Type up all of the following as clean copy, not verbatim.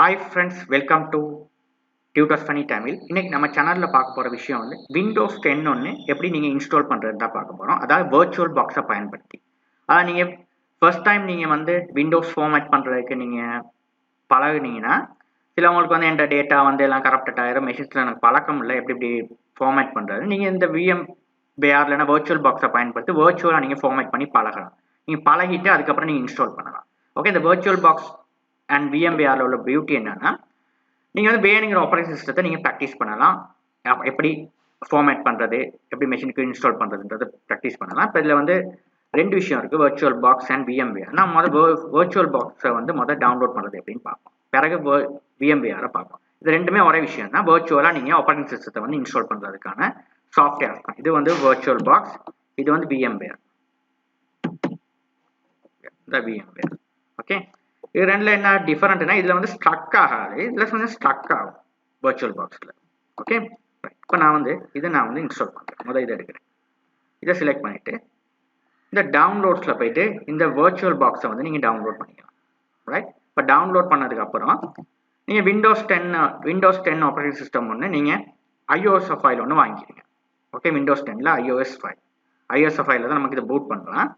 Hi friends, welcome to Tutors Funny Tamil. இன்னைக்கு நம்ம சேனல்ல பார்க்க போற விஷயம் வந்து Windows 10 ஒன்னு எப்படி நீங்க இன்ஸ்டால் பண்றது தான் பார்க்க போறோம். அதாவது Virtualbox பயன்படுத்தி. நீங்க first time நீங்க வந்து Windows format பண்றதுக்கு நீங்க பழகுனீங்கன்னா சிலவங்களுக்கு வந்து இந்த டேட்டா வந்து எல்லாம் கரப்டட் ஆயிரும், மெஷின்ஸ்ல எனக்கு பழக்கம் இல்லை எப்படி ஃபார்மேட் பண்றது. நீங்க இந்த VMware இல்லைன்னா Virtualbox பயன்படுத்தி virtual நீங்க ஃபார்மேட் பண்ணி பழகலாம். நீங்க பழகிட்டு அதுக்கப்புறம் நீங்க இன்ஸ்டால் பண்ணலாம். ஓகே, இந்த Virtualbox அண்ட் VMware உள்ள பியூட்டி என்னன்னா, நீங்க வந்து வேணுங்கிற ஆப்பரேட்டிங் சிஸ்டத்தை நீங்க ப்ராக்டிஸ் பண்ணலாம். எப்படி ஃபார்மேட் பண்றது, எப்படி மெஷினுக்கு இன்ஸ்டால் பண்றதுன்றது ப்ராக்டிஸ் பண்ணலாம். இப்போ இதுல வந்து ரெண்டு விஷயம் இருக்கு, Virtualbox அண்ட் VMware. நான் Virtualbox வந்து டவுன்லோட் பண்றது எப்படின்னு பார்ப்போம், பிறகு VMware பார்ப்போம். இது ரெண்டுமே ஒரே விஷயம் தான். virtual நீங்க ஆப்பரேட்டிங் சிஸ்டத்தை வந்து இன்ஸ்டால் பண்றதுக்கான சாஃப்ட்வேர் தான். இது வந்து Virtualbox, இது வந்து VMware. இந்த VMware. ஓகே, இது ரெண்டுல என்ன டிஃபரெண்ட்னா, இதுல வந்து ஸ்ட்ரக் ஆகாது, இதுல கொஞ்சம் ஸ்ட்ரக் ஆகும் Virtualboxல. ஓகே, இப்போ நான் வந்து இன்ஸ்டால் பண்றேன். இதை எடுக்கிறேன், இதை செலக்ட் பண்ணிட்டு இந்த டவுன்லோட்ஸ்ல போயிட்டு இந்த Virtualbox வந்து நீங்க டவுன்லோட் பண்ணிக்கலாம். ரைட், இப்போ டவுன்லோட் பண்ணதுக்கு அப்புறம் நீங்க Windows 10 ஆப்பரேட்டிங் சிஸ்டம் ஒன்று நீங்க iOS ஃபைல் ஒன்று வாங்கிக்கிறீங்க. ஓகே, Windows 10ல iOS ஃபைல தான் நமக்கு இதை பூட் பண்ணலாம்.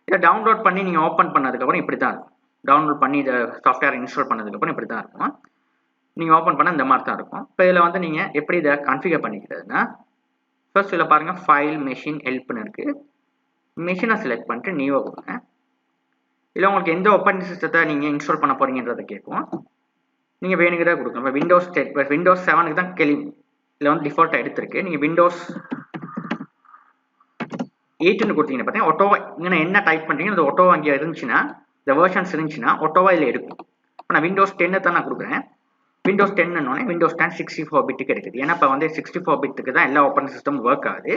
இதை டவுன்லோட் பண்ணி நீங்க ஓப்பன் பண்ணதுக்கப்புறம் இப்படி தான் இருக்கும். டவுன்லோட் பண்ணி இதை சாஃப்ட்வேர் இன்ஸ்டால் பண்ணதுக்கப்புறம் இப்படி தான் இருக்கும். நீங்கள் ஓப்பன் பண்ண இந்த மாதிரி தான் இருக்கும். இப்போ இதில் வந்து நீங்கள் எப்படி இதை கான்ஃபிகர் பண்ணிக்கிறதுனா, ஃபர்ஸ்ட் இதில் பாருங்கள், ஃபைல் மெஷின் ஹெல்ப்னு இருக்குது. மெஷினை செலக்ட் பண்ணிட்டு நியூவை கொடுங்க. இல்லை உங்களுக்கு எந்த ஆப்பரேட்டிங் சிஸ்டத்தை நீங்கள் இன்ஸ்டால் பண்ண போகிறீங்கன்றதை கேட்கும். நீங்கள் வேணுங்கிறத கொடுக்கணும். இப்போ விண்டோஸ் 7க்கு தான் இதில் வந்து டிஃபால்ட்டாக எடுத்திருக்கு. நீங்கள் விண்டோஸ் 8ன்னு கொடுத்தீங்கன்னா பார்த்தீங்கன்னா ஒட்டோவா இங்கே என்ன டைப் பண்ணுறீங்க அது ஒட்டோவா அங்கே இருந்துச்சுன்னா, இந்த வெர்ஷன்ஸ் இருந்துச்சுன்னா ஒட்டோவா இதில் எடுக்கும். இப்போ நான் Windows 10 தான் நான் கொடுக்குறேன். Windows 10 Windows 10 64 பிட்டுக்கு எடுக்குது. ஏன்னா இப்போ வந்து 64 பிட்டுக்கு தான் எல்லா ஆப்பரேட்டிங் சிஸ்டம் ஒர்க் ஆகுது.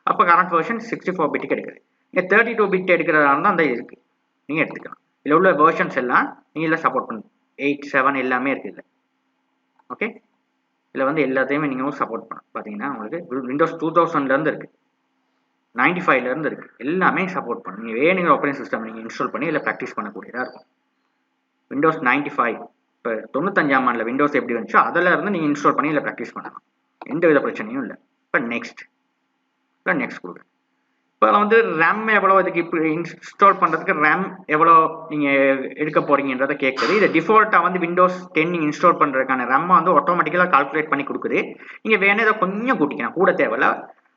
அப்போ கரண்ட் வெர்ஷன் 64 பிட்டுக்கு எடுக்குது. நீங்கள் 32 பிட் எடுக்கிறதா இருந்தால் அந்த இருக்குது, நீங்கள் எடுத்துக்கலாம். இதில் உள்ள வெர்ஷன்ஸ் எல்லாம் நீங்கள் இதில் சப்போர்ட் பண்ணணும். 8, 7 எல்லாமே இருக்குது இல்லை. ஓகே, இதில் வந்து எல்லாத்தையுமே நீங்கள் சப்போர்ட் பண்ணணும். பார்த்தீங்கன்னா உங்களுக்கு Windows 2000லேருந்து இருக்குது, 95லேருந்து இருக்குது, எல்லாமே சப்போர்ட் பண்ணும். நீங்கள் வேணுங்கிற ஆப்பரேட்டிங் சிஸ்டம் நீங்கள் இன்ஸ்டால் பண்ணி இதில் ப்ராக்டிஸ் பண்ணக்கூடியதாக இருக்கும். Windows 95 இப்போ 95ஆம் ஆண்டில் விண்டோஸ் எப்படி வந்துச்சோ அதில் இருந்து நீங்கள் இன்ஸ்டால் பண்ணி இதில் ப்ராக்டிஸ் பண்ணலாம். எந்த வித பிரச்சனையும் இல்லை. இப்போ நெக்ஸ்ட் கொடுங்க. இப்போ வந்து ரேம் எவ்வளோ, இதுக்கு இப்போ இன்ஸ்டால் பண்ணுறதுக்கு ரேம் எவ்வளோ நீங்கள் எடுக்க போகிறீங்கன்றதை கேட்குது. இது டிஃபால்ட்டாக வந்து Windows 10 நீங்கள் இன்ஸ்டால் பண்ணுறதுக்கான ரேம்மை வந்து ஆட்டோமேட்டிக்கலாக கால்குலேட் பண்ணி கொடுக்குது. நீங்கள் வேணும் இதை கொஞ்சம் கூட்டிக்கலாம், கூட தேவையில்ல.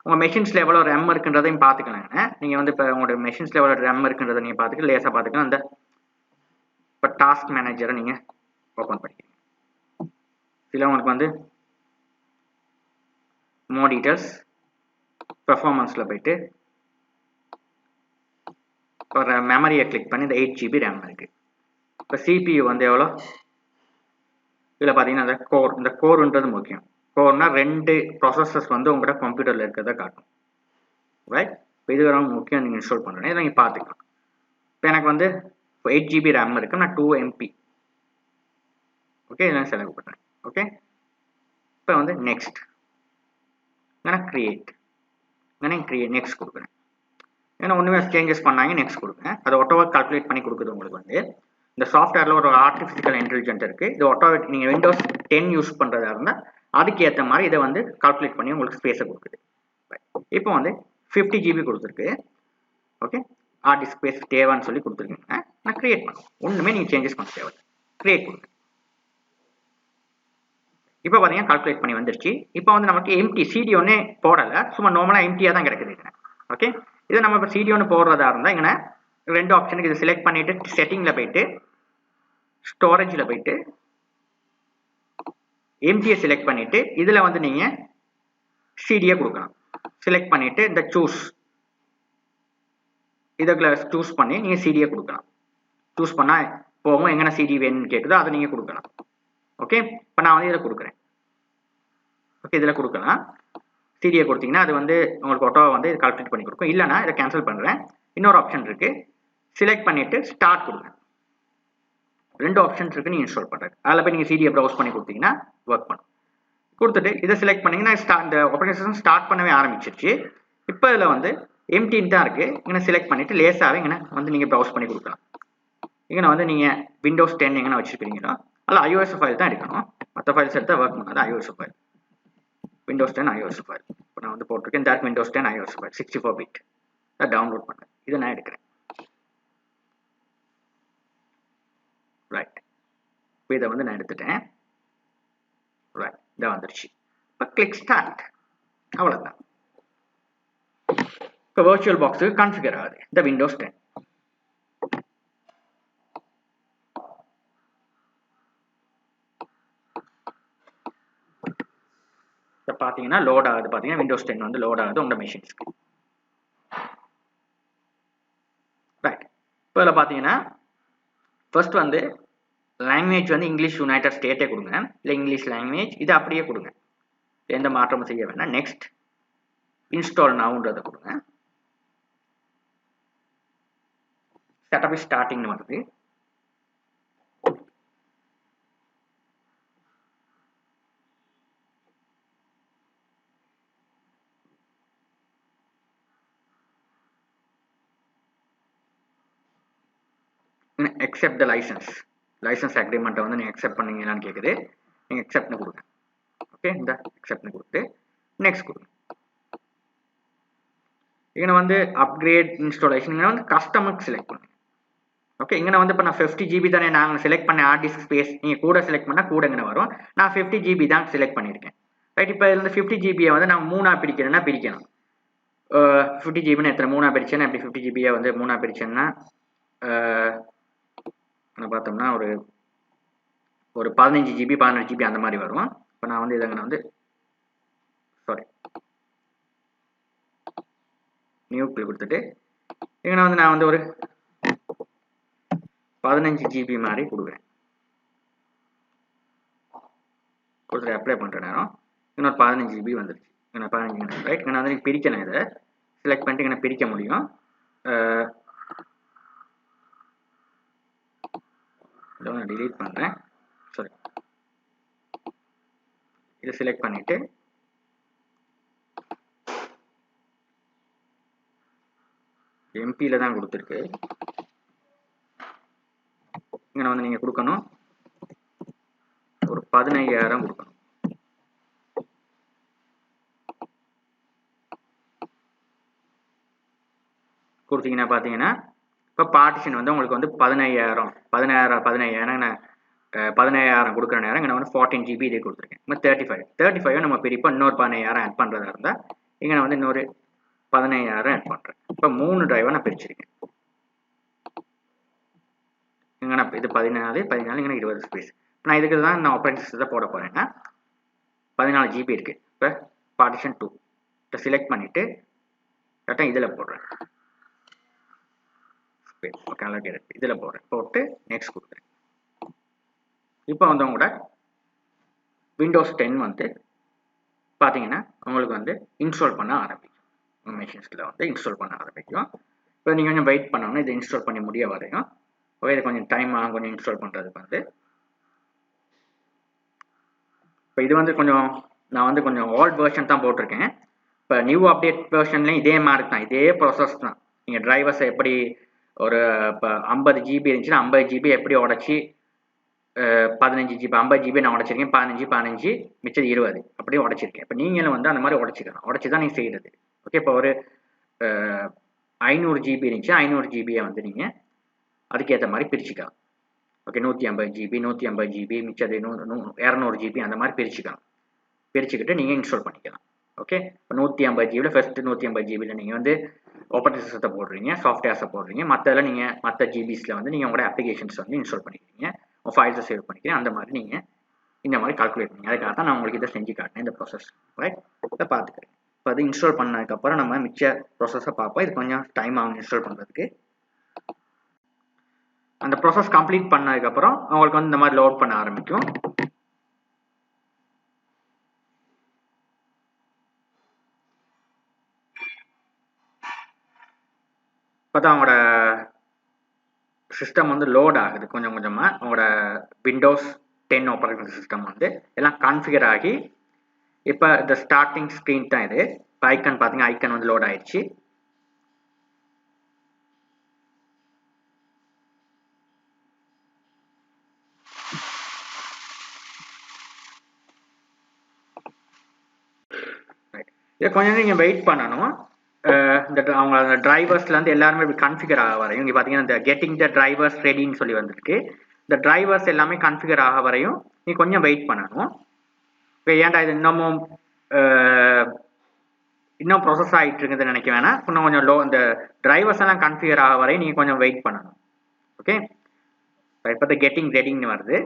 உங்கள் மெஷின்ஸில் எவ்வளோ ரேம் இருக்குன்றதையும் பார்த்துக்கலாங்க. நீங்கள் வந்து இப்போ உங்களோட மெஷின்ஸில் எவ்வளோ ரேம் இருக்குன்றதை நீங்கள் பார்த்துக்கலாம், லேசாக பார்த்துக்கலாம். அந்த இப்போ டாஸ்க் மேனேஜரை நீங்கள் ஓப்பன் பண்ணிக்கிறீங்க. இதில் உங்களுக்கு வந்து மோர் டீட்டெயில்ஸ் பெர்ஃபார்மன்ஸில் போயிட்டு ஒரு மெமரியை கிளிக் பண்ணி இந்த 8 GB ரேம் இருக்குது. இப்போ CPU வந்து எவ்வளோ, இதில் பார்த்தீங்கன்னா இந்த கோர்ன்றது முக்கியம். கோர்னா 2 ப்ராசஸர்ஸ் வந்து உங்களோட கம்ப்யூட்டரில் இருக்கிறத காட்டும். ரைட், இப்போ இது ரொம்ப முக்கியம். நீங்கள் இன்ஸ்டால் பண்ணுறேன், இதை நீங்கள் பார்த்துக்கலாம். இப்போ எனக்கு வந்து 8 GB ரேம் இருக்குது, நான் 2 MB. ஓகே, இதெல்லாம் செலக்ட் பண்ணுறேன். ஓகே, இப்போ வந்து நெக்ஸ்ட் கிரியேட் நெக்ஸ்ட் கொடுக்குறேன். ஏன்னா ஒன்றுமே சேஞ்சஸ் பண்ணாங்க, நெக்ஸ்ட் கொடுங்க. அதை ஒட்டோவா கால்குலேட் பண்ணி கொடுக்குது. உங்களுக்கு வந்து இந்த சாஃப்ட்வேரில் ஒரு ஆர்டிஃபிஷியல் இன்டெலிஜென்ட் இருக்குது. இது ஒட்டோவா நீங்கள் Windows 10 யூஸ் பண்ணுறதா இருந்தால் அதுக்கு ஏற்ற மாதிரி இதை வந்து கால்குலேட் பண்ணி உங்களுக்கு ஸ்பேஸை கொடுக்குது. இப்போ வந்து 50 GB கொடுத்துருக்கு. ஓகே, ஹார்ட் டிஸ்க் ஸ்பேஸ் தேவைன்னு சொல்லி கொடுத்துருக்கீங்க. நான் கிரியேட் பண்ணுவேன். ஒன்றுமே நீங்கள் சேஞ்சஸ் பண்ண தேவை, கிரியேட் கொடுங்க. இப்போ பார்த்தீங்கன்னா கால்குலேட் பண்ணி வந்துருச்சு. இப்போ வந்து நமக்கு எம்டி சிடி ஒன்றே போடலை, சும்மா நார்மலாக எம்டியாக தான் கிடைக்குது. ஓகே, இதை நம்ம இப்போ சிடி ஒன்று போடுறதா இருந்தால் இங்கே 2 ஆப்ஷனுக்கு இதை செலக்ட் பண்ணிவிட்டு செட்டிங்கில் போயிட்டு ஸ்டோரேஜில் போயிட்டு எம்டியை செலக்ட் பண்ணிவிட்டு இதில் வந்து நீங்கள் சிடியை கொடுக்கலாம். செலக்ட் பண்ணிவிட்டு இந்த இதுக்குள்ள சூஸ் பண்ணி நீங்கள் சிடியை கொடுக்கலாம். சூஸ் பண்ணால் போகும், எங்கன்னா சிடி வேணும்னு கேட்குதோ அதை நீங்கள் கொடுக்கலாம். ஓகே, இப்போ நான் வந்து இதில் கொடுக்குறேன். ஓகே, இதில் கொடுக்கலாம். சிடியை கொடுத்தீங்கன்னா அது வந்து உங்களுக்கு ஆட்டோவை வந்து இது கால்குலேட் பண்ணி கொடுக்கும். இல்லைனா இதை கேன்சல் பண்ணுறேன். இன்னொரு ஆப்ஷன் இருக்குது, செலக்ட் பண்ணிவிட்டு ஸ்டார்ட் கொடுங்க. 2 ஆப்ஷன்ஸ் இருக்குது நீங்கள் இன்ஸ்டால் பண்ணுறது. அதில் போய் நீங்கள் சிடியை ப்ரௌஸ் பண்ணி கொடுத்தீங்கன்னா ஒர்க் பண்ணும். கொடுத்துட்டு இதை செலக்ட் பண்ணிங்கன்னா இந்த ஆப்பரேட்டிங் சிஸ்டம் ஸ்டார்ட் பண்ணவே ஆரம்பிச்சிருச்சு. இப்போ இதில் வந்து எம்டின்னு தான் இருக்குது. இங்கே செலக்ட் பண்ணிவிட்டு லேசாகவே இங்கே வந்து நீங்கள் ப்ரௌஸ் பண்ணி கொடுக்கலாம். இங்கே வந்து நீங்கள் Windows 10 எங்கே வச்சுருக்கிறீங்களோ அல்ல iOS ஃபைல் தான் எடுக்கணும். மற்ற ஃபைல்ஸ் எடுத்தால் ஒர்க் பண்ணாது. iOS file Windows 10 iOS file இப்போ நான் வந்து போட்டிருக்கேன். that Windows 10 iOS file 64 bit அதை டவுன்லோட் பண்ணேன். இதை நான் எடுக்கிறேன். ரைட் இப்போ இதை வந்து நான் எடுத்துட்டேன். ரைட் இதை வந்துருச்சு. இப்போ கிளிக் ஸ்டார்ட். அவ்வளோதான். இப்போ virtual boxக்கு கான்ஃபிகர் ஆகுது இந்த Windows 10. இப்போ பார்த்தீங்கன்னா லோட் ஆகுது. பார்த்தீங்கன்னா Windows 10 வந்து லோட் ஆகுது உங்கள் மெஷின்ஸ்க்கு. ரைட் இப்போ இதில் பார்த்தீங்கன்னா ஃபர்ஸ்ட் வந்து லாங்குவேஜ் வந்து இங்கிலீஷ் யுனைடெட் ஸ்டேட்டே கொடுங்க, இல்லை இங்கிலீஷ் லாங்குவேஜ் இது அப்படியே கொடுங்க, எந்த மாற்றமும் செய்ய வேண்டாம். நெக்ஸ்ட் இன்ஸ்டால் நவுன்றதை கொடுங்க. செட்டப் ஸ்டார்டிங்னு வருது. accept the license agreement வந்து நீங்க accept பண்ணீங்களான்னு கேக்குது. நீங்க acceptனு கொடுங்க. ஓகே இந்த acceptனு கொடுத்து நெக்ஸ்ட் கொடுங்க. இங்க வந்து அப்கிரேட் இன்ஸ்டாலேஷன் இங்க வந்து கஸ்டமருக்கு செலக்ட் பண்ணுங்க. ஓகே இங்க வந்து இப்ப நான் 50 GB தானே நாங்க செலக்ட் பண்ண ஹார்ட் டிஸ்க் ஸ்பேஸ், நீங்க கூட செலக்ட் பண்ணா கூட இங்க வரும். நான் 50 GB தான் செலக்ட் பண்ணிருக்கேன். ரைட் இப்போ இதுல 50 GB வந்து நான் மூணா பிரிக்கணும்னா பிரிக்கணும். 50 GB ன்னு எத்தனை மூணா பிரிச்சேன்னா எப்படி 50 GB வந்து மூணா பிரிச்சேன்னா நான் பார்த்தோம்னா ஒரு 15 GB 16 GB அந்த மாதிரி வரும். இப்போ நான் வந்து இதை வந்து சாரி நியூக்ளியர் கொடுத்துட்டு இங்கே வந்து நான் வந்து ஒரு 15 GB மாதிரி கொடுக்குறேன். கொடுத்துட்டு அப்ளை பண்ணுற நேரம் இன்னொரு 15 GB வந்துருச்சு. இன்னும் 15 ரைட் இங்கே வந்து பிரிக்கணும். இதை செலக்ட் பண்ணிட்டு இங்கே பிரிக்க முடியும். இதை நான் டிலீட் பண்ணுறேன். சாரி இதை செலக்ட் பண்ணிட்டு எம்பியில் தான் கொடுத்துருக்கு. இங்கே வந்து நீங்கள் கொடுக்கணும் ஒரு 15,000 கொடுக்கணும். கொடுத்தீங்கன்னா பார்த்தீங்கன்னா இப்போ பார்ட்டிஷன் வந்து உங்களுக்கு வந்து 15,000 கொடுக்குற நேரம் இங்கே வந்து 14 GB இதே கொடுத்துருக்கேன். இப்போ 35 நம்ம பிரிப்போம். இன்னொரு 15,000 ஆட் பண்ணுறதா இருந்தால் இங்கே வந்து இன்னொரு 15,000 ஆட் பண்ணுறேன். இப்போ 3 டிரைவை நான் பிரிச்சிருக்கேன். இங்கே நான் இது 14 இங்கே 20 ஸ்பேஸ். நான் இதுக்கு தான் நான் ஆப்ரேட்டிங் சிஸ்டத்தை போட போகிறேன்னா 14 GB இருக்குது. இப்போ பார்ட்டிஷன் 2 இப்போ செலக்ட் பண்ணிவிட்டு கரெக்டாக இதில் போடுறேன். ஓகே அலோகேட் இதில் போட்டு நெக்ஸ்ட் கொடுக்குறேன். இப்போ வந்து உங்களோட Windows 10 வந்து பார்த்தீங்கன்னா உங்களுக்கு வந்து இன்ஸ்டால் பண்ண ஆரம்பிக்கும். உங்கள் மெஷின்ஸில் வந்து இன்ஸ்டால் பண்ண ஆரம்பிக்கும். இப்போ நீங்கள் கொஞ்சம் வெயிட் பண்ணணும் இதை இன்ஸ்டால் பண்ணி முடிய வரையும். ஓகே இது கொஞ்சம் டைம் ஆகும் கொஞ்சம் இன்ஸ்டால் பண்ணுறதுக்கு வந்து. இப்போ இது வந்து கொஞ்சம் நான் வந்து கொஞ்சம் ஓல்ட் வெர்ஷன் தான் போட்டிருக்கேன். இப்போ நியூ அப்டேட் வெர்ஷன்லேயும் இதே மாதிரி தான், இதே ப்ராசஸ் தான். நீங்கள் டிரைவர்ஸை எப்படி ஒரு இப்போ 50 GB இருந்துச்சுன்னா 50 GB எப்படி உடச்சி 15 GB 50 GB நான் உடச்சிருக்கேன். 15 மிச்சது 20 அப்படியே உடச்சிருக்கேன். இப்போ நீங்களும் வந்து அந்த மாதிரி உடச்சிக்கலாம். உடச்சி தான் நீங்கள் செய்கிறது. ஓகே இப்போ ஒரு 500 GB இருந்துச்சு 500 GB வந்து நீங்கள் அதுக்கேற்ற மாதிரி பிரிச்சுக்கலாம். ஓகே 150 GB 150 GB மிச்சது 200 GB அந்த மாதிரி பிரிச்சுக்கிட்டு நீங்கள் இன்ஸ்டால் பண்ணிக்கலாம். ஓகே இப்போ 150 GB ஃபர்ஸ்ட் 150 GB நீங்கள் வந்து ஆப்ரேட்டிங் சிஸ்டத்தை போடுறீங்க, சாஃப்ட்வேர்ஸை போடுறீங்க, மற்றதில் நீங்கள் மற்ற ஜிபிஸில் வந்து நீங்கள் உங்களோட அப்ளிகேஷன்ஸ் வந்து இன்ஸ்டால் பண்ணிக்கிறீங்க, உங்கள் ஃபைல்ஸை சேவ் பண்ணிக்கிறீங்க. அந்த மாதிரி நீங்கள் இந்த மாதிரி கால்குலேட் பண்ணீங்க. அதுக்காக தான் நான் உங்களுக்கு இதை செஞ்சு காட்டினேன் இந்த ப்ராசஸ். ரைட் இதை பார்த்துக்கிறேன். இப்போ அது இன்ஸ்டால் பண்ணதுக்கப்புறம் நம்ம மிச்ச ப்ராசஸை பார்ப்போம். இது கொஞ்சம் டைம் ஆகும் இன்ஸ்டால் பண்ணுறதுக்கு. அந்த ப்ராசஸ் கம்ப்ளீட் பண்ணதுக்கப்புறம் உங்களுக்கு வந்து இந்த மாதிரி லோட் பண்ண ஆரம்பிக்கும். இப்போ தான் அவங்களோட சிஸ்டம் வந்து லோட் ஆகுது கொஞ்சம் கொஞ்சமாக. அவங்களோட Windows 10 ஆப்ரேட்டிங் சிஸ்டம் வந்து எல்லாம் கான்ஃபிகர் ஆகி இப்போ இந்த ஸ்டார்டிங் ஸ்க்ரீன் தான் இது. இப்போ ஐக்கன் பார்த்தீங்கன்னா ஐக்கன் வந்து லோட் ஆயிடுச்சு. இதை கொஞ்சம் நீங்கள் வெயிட் பண்ணணும். இந்த அவங்க டிரைவர்ஸ்லேருந்து எல்லாருமே இப்படி கன்ஃபிகர் ஆக வரையும் இங்கே பார்த்தீங்கன்னா இந்த கெட்டிங் த டிரைவர்ஸ் ரெடின்னு சொல்லி வந்திருக்கு. இந்த டிரைவர்ஸ் எல்லாமே கன்ஃபிகர் ஆக வரையும் நீ கொஞ்சம் வெயிட் பண்ணணும். இப்போ ஏன்டா இது இன்னும் ப்ரொசஸ் ஆகிட்டு இருக்குதுன்னு நினைக்க வேணாம். இன்னும் கொஞ்சம் இந்த டிரைவர்ஸ் எல்லாம் கன்ஃபிகர் ஆக வரையும் நீங்கள் கொஞ்சம் வெயிட் பண்ணணும். ஓகே, இப்போ இந்த கெட்டிங் ரெடின்னு வருது.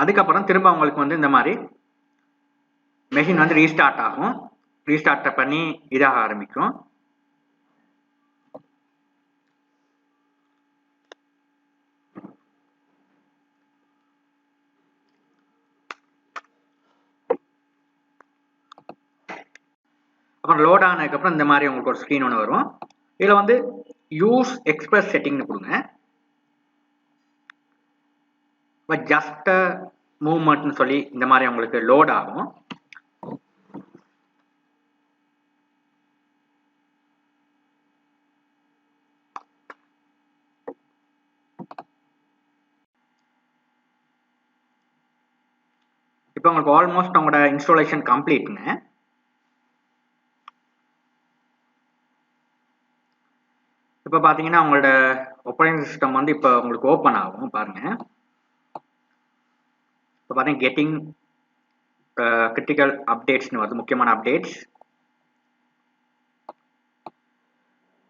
அதுக்கப்புறம் திரும்ப உங்களுக்கு வந்து இந்த மாதிரி மெஷின் வந்து ரீஸ்டார்ட் ஆகும். ரீஸ்டார்ட் பண்ணி இதாக ஆரம்பிக்கும். அப்புறம் லோட் ஆனதுக்கப்புறம் இந்த மாதிரி உங்களுக்கு ஒரு ஸ்க்ரீன் ஒன்று வரும். இதில் வந்து யூஸ் எக்ஸ்பிரஸ் செட்டிங்னு கொடுங்க. இப்போ ஜஸ்ட் மூவ்மெண்ட்னு சொல்லி இந்த மாதிரி உங்களுக்கு லோட் ஆகும். இப்போ உங்களுக்கு ஆல்மோஸ்ட் உங்களோட இன்ஸ்டாலேஷன் கம்ப்ளீட்ங்க. இப்போ பார்த்தீங்கன்னா உங்களோட ஆப்பரேட்டிங் சிஸ்டம் வந்து இப்போ உங்களுக்கு ஓப்பன் ஆகும் பாருங்க. இப்போ பார்த்தீங்கன்னா கெட்டிங் கிரிட்டிக்கல் அப்டேட்ஸ்னு வருது, முக்கியமான அப்டேட்ஸ்.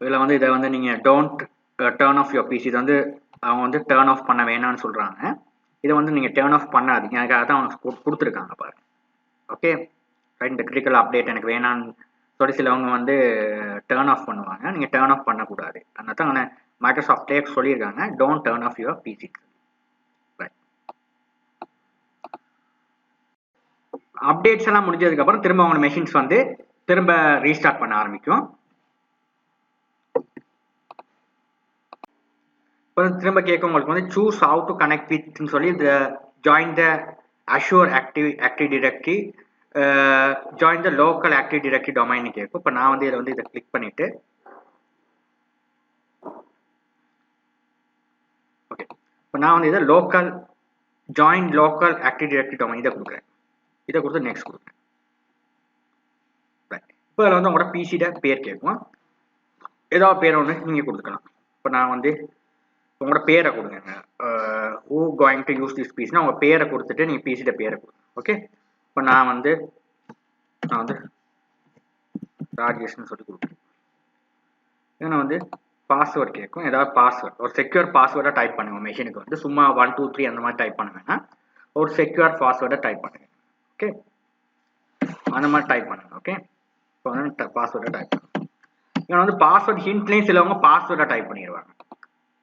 இதில் வந்து இதை வந்து நீங்கள் don't turn off your PC, இது வந்து அவங்க வந்து டர்ன் ஆஃப் பண்ண வேணாம்னு சொல்கிறாங்க. இதை வந்து நீங்கள் டர்ன் ஆஃப் பண்ணாதீங்க, அதுக்காக தான் அவங்க கொடுத்துருக்காங்க பாருங்க. ஓகே ரைட், இந்த கிரிட்டிக்கல் அப்டேட் எனக்கு வேணான்னு சொல்லி சிலவங்க வந்து டர்ன் ஆஃப் பண்ணுவாங்க. நீங்கள் டர்ன் ஆஃப் பண்ணக்கூடாது. அதனால தான் மைக்ரோசாஃப்ட்லேயே சொல்லியிருக்காங்க don't turn off your PC. Right, updates எல்லாம் முடிஞ்சதுக்கப்புறம் திரும்ப உங்களோட மெஷின்ஸ் வந்து திரும்ப ரீஸ்டார்ட் பண்ண ஆரம்பிக்கும். திரும்ப கேட்க உங்களுக்கு வந்து சூஸ் ஹவு டு கனெக்ட் வித்னு சொல்லி join the assure active directory, join the local active directory domain கேட்கும். இப்போ நான் வந்து இதில் வந்து இதை கிளிக் பண்ணிட்டு ஓகே, இப்போ நான் வந்து இதை join local active directory domain இதை கொடுக்குறேன். இதை கொடுத்து நெக்ஸ்ட் கொடுக்குறேன். இப்போ இதில் வந்து உங்களோட பிசியோட பேர் கேட்கும். ஏதாவது பேர் ஒன்று நீங்கள் கொடுத்துக்கலாம். இப்போ நான் வந்து உங்களோட பேரை கொடுங்க. Who going to use this பீஸ்னா உங்கள் பேரை கொடுத்துட்டு நீங்கள் பிசியோட பேரை கொடுங்க. ஓகே, இப்போ நான் வந்து ராஜேஷ்னு சொல்லி கொடுக்குறேன். ஏன்னா வந்து பாஸ்வேர்ட் கேட்கும். ஏதாவது பாஸ்வேர்ட், ஒரு செக்யூர் பாஸ்வேர்டை டைப் பண்ணுங்க. மெஷினுக்கு வந்து சும்மா 1 2 3 அந்த மாதிரி டைப் பண்ண வேணாம், ஒரு செக்யூர் பாஸ்வேர்டை டைப் பண்ணுங்க. ஓகே, அந்த மாதிரி டைப் பண்ணுங்க. ஓகே, இப்போ வந்து பாஸ்வேர்டை டைப் பண்ணுங்க. இவங்க வந்து பாஸ்வேர்ட் ஹிண்ட்லேயும் சிலவங்க பாஸ்வேர்டை டைப் பண்ணிடுவாங்க.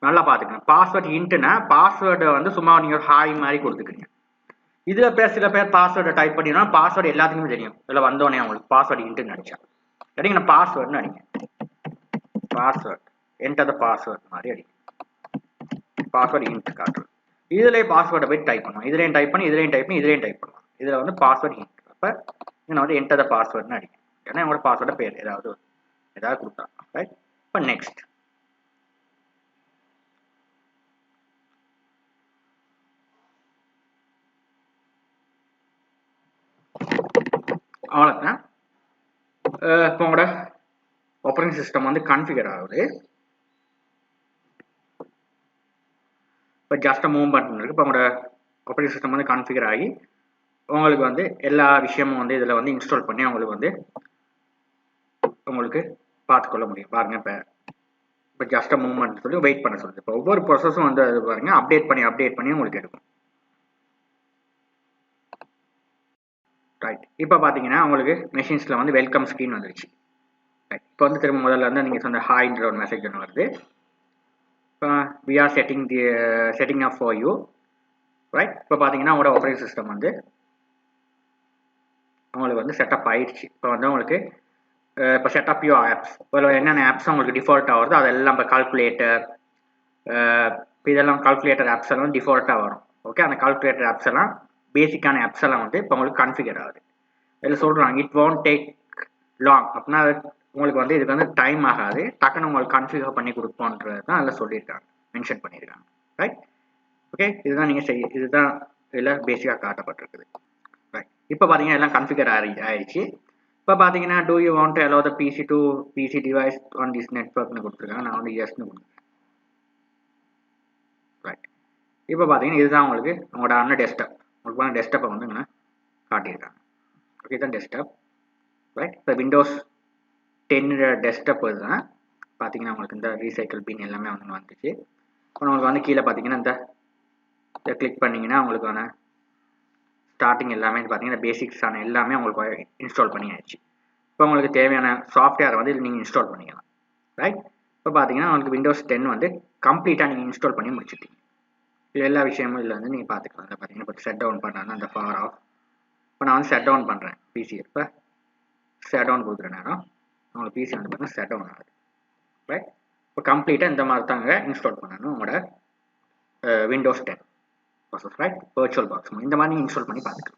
நல்லா பார்த்துக்கணும். பாஸ்வேர்ட் ஹிண்ட்னா பாஸ்வேர்டை வந்து சும்மா நீங்கள் ஹாய் மாதிரி கொடுத்துக்கிறீங்க. இதில் சில பேர் பாஸ்வேர்டை டைப் பண்ணிடுவாங்க. பாஸ்வேர்டு எல்லாத்துக்குமே தெரியும். இதில் வந்தோடனே அவங்களுக்கு பாஸ்வேர்டு ஹிண்ட்னு நினச்சா சரிங்க, நான் பாஸ்வேர்டுன்னு அடிங்க. பாஸ்வேர்ட் என்டர் த பாஸ்வேர்ட் மாதிரி அடிங்க. பாஸ்வேர்டு ஹிண்ட் காட்டுறோம். இதுலேயே பாஸ்வேர்டை போய் டைப் பண்ணுவோம். இதுலேயும் டைப் பண்ணி இதுலேயும் டைப் பண்ணி இதுலேயும் டைப் பண்ணுவோம். இதில் வந்து பாஸ்வேர்ட் ஹிண்ட். அப்போ நான் வந்து என்டர் த பாஸ்வேர்டுன்னு அடிங்க. ஏன்னா என்னோட பாஸ்வேர்டை பேர் ஏதாவது கொடுத்தா ரைட். இப்போ நெக்ஸ்ட் அவ்வளோதான். இப்போ உங்களோட ஆப்பரேட்டிங் சிஸ்டம் வந்து கான்ஃபிகர் ஆகுது. இப்போ ஜஸ்ட் மூவ் பட்டன் இருக்குது. இப்போ உங்களோட ஆப்பரேட்டிங் சிஸ்டம் வந்து கான்ஃபிகர் ஆகி உங்களுக்கு வந்து எல்லா விஷயமும் வந்து இதில் வந்து இன்ஸ்டால் பண்ணி உங்களுக்கு பார்த்துக்கொள்ள முடியும். பாருங்கள், இப்போ ஜஸ்ட் மூவ்மெண்ட் சொல்லி வெயிட் பண்ண சொல்லுது. இப்போ ஒவ்வொரு ப்ராசஸும் வந்து அது பாருங்க அப்டேட் பண்ணி உங்களுக்கு எடுக்கும். ரைட், இப்போ பார்த்தீங்கன்னா உங்களுக்கு மெஷின்ஸில் வந்து வெல்கம் ஸ்க்ரீன் வந்துருச்சு. ரைட், இப்போ வந்து திரும்ப முதல்ல வந்து நீங்கள் சொன்ன ஹாய்ன்ற ஒரு மெசேஜ் ஒன்று வருது. இப்போ we are setting up for you. Right, இப்போ பார்த்தீங்கன்னா உங்களோட ஆப்பரேட்டிங் சிஸ்டம் வந்து உங்களுக்கு வந்து செட்டப் ஆயிடுச்சு. இப்போ வந்து உங்களுக்கு இப்போ செட்டப் யூ ஆப்ஸ், இப்போ என்னென்ன ஆப்ஸ் உங்களுக்கு டிஃபால்ட்டாக வருதோ அதெல்லாம் இப்போ கால்குலேட்டர், இப்போ இதெல்லாம் கால்குலேட்டர் ஆப்ஸ் எல்லாம் டிஃபால்ட்டாக வரும். ஓகே, அந்த கால்குலேட்டர் ஆப்ஸ் எல்லாம் பேசிக்கான ஆப்ஸ் எல்லாம் வந்து இப்போ உங்களுக்கு கான்ஃபிகர் ஆகுது. இதில் சொல்கிறாங்க இட் ஒன்ட் டேக் லாங், அப்படின்னா உங்களுக்கு வந்து இதுக்கு வந்து டைம் ஆகாது, டக்குன்னு உங்களுக்கு கான்ஃபிகர் பண்ணி கொடுப்போன்றது தான் அதில் சொல்லியிருக்காங்க, மென்ஷன் பண்ணியிருக்காங்க. ரைட், ஓகே, இதுதான் நீங்கள் இதுதான் இதில் பேசிக்காக காட்டப்பட்டிருக்குது. ரைட், இப்போ பார்த்தீங்கன்னா எல்லாம் கன்ஃபிகர் ஆயிடுச்சு. இப்போ பார்த்தீங்கன்னா do you want to allow the PC to PC device on this நெட்வொர்க்னு கொடுத்துருக்காங்க. நான் வந்து எஸ்ன்னு கொடுத்துருக்கேன். ரைட், இப்போ பார்த்தீங்கன்னா இதுதான் உங்களுக்கு உங்களோட அண்ணன் டெஸ்க்டாப். உங்களுக்கு டெஸ்க்டாப்பை வந்து நான் காட்டியிருக்காங்க. ஓகே, தான் டெஸ்க்டாப். ரைட், இப்போ விண்டோஸ் 10 டெஸ்க்டாப் இதுதான். பார்த்தீங்கன்னா உங்களுக்கு இந்த ரீசைக்கிள் பின் எல்லாமே வந்து வந்துச்சு. இப்போ உங்களுக்கு வந்து கீழே பார்த்தீங்கன்னா இந்த கிளிக் பண்ணிங்கன்னா உங்களுக்கான ஸ்டார்டிங் எல்லாமே பார்த்தீங்கன்னா பேசிக்ஸான எல்லாமே உங்களுக்கு இன்ஸ்டால் பண்ணி ஆயிடுச்சு. இப்போ உங்களுக்கு தேவையான சாஃப்ட்வேரை வந்து நீங்கள் இன்ஸ்டால் பண்ணிக்கலாம். ரைட், இப்போ பார்த்தீங்கன்னா உங்களுக்கு விண்டோஸ் 10 வந்து கம்ப்ளீட்டாக நீங்கள் இன்ஸ்டால் பண்ணி முடிச்சுட்டீங்க. இது எல்லா விஷயமும் இதில் வந்து நீங்கள் பார்த்துக்கலாம். அதில் பார்த்தீங்கன்னா இப்போ செட் டவுன் பண்ணுறேன்னா அந்த பவர் ஆஃப். இப்போ நான் வந்து செட் டவுன் பண்ணுறேன் பிசி. இப்போ செட் டவுன் கொடுக்குற நேரம் உங்களுக்கு பிசி வந்து பார்த்தீங்கன்னா செட் டவுன் ஆகுது. ரைட், இப்போ கம்ப்ளீட்டாக இந்த மாதிரி தாங்க இன்ஸ்டால் பண்ணணும் உங்களோட விண்டோஸ் 10 ப்ராசஸ். ரைட், Virtualbox இந்த மாதிரி நீங்கள் இன்ஸ்டால் பண்ணி பார்த்துக்கலாம்.